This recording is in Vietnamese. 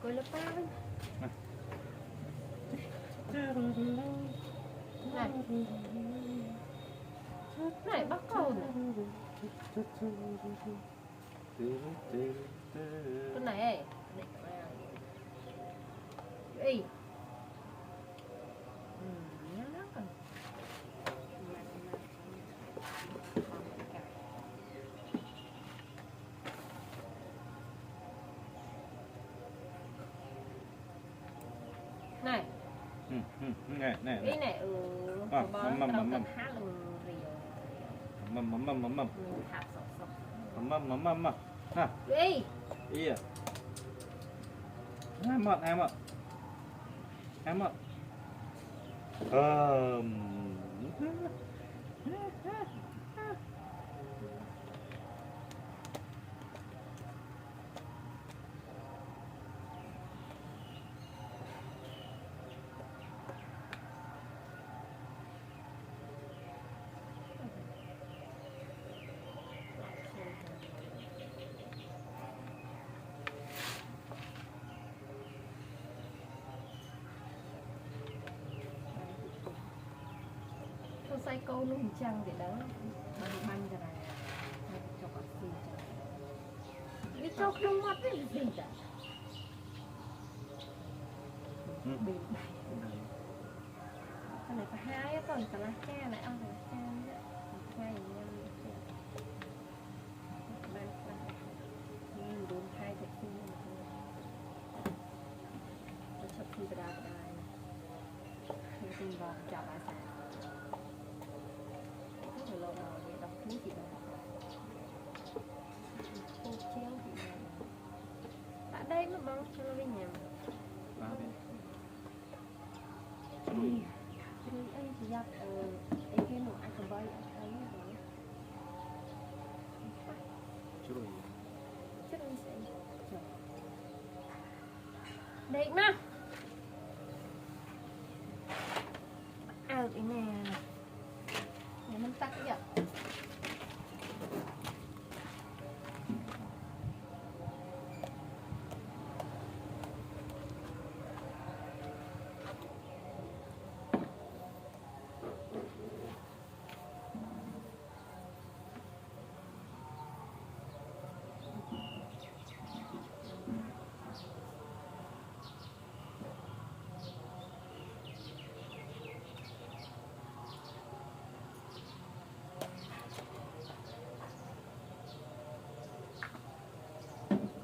coi lớp ba này này bắt cầu này con này ê nhớ lắm rồi này này ý này bó tao cần hát luôn mầm thả sọc sọc ha đi iya hai mọt say câu luôn chăng để đó băng cái này cho bác sĩ đi cho không mất cái gì cả bị cái này phải hai còn cả lá cha này ăn lá cha nữa hai nhau nhưng đúng hai thật sự nó chụp khi cái đài nhưng tin vào chào bà xã rồi lâu rồi để đọc thứ gì đó cô treo gì này tại đây nó bóng cho nó bên nhà anh chỉ giặt anh kia nụ ăn cầm bay ấy rồi chứ đừng sẽ đẹp mà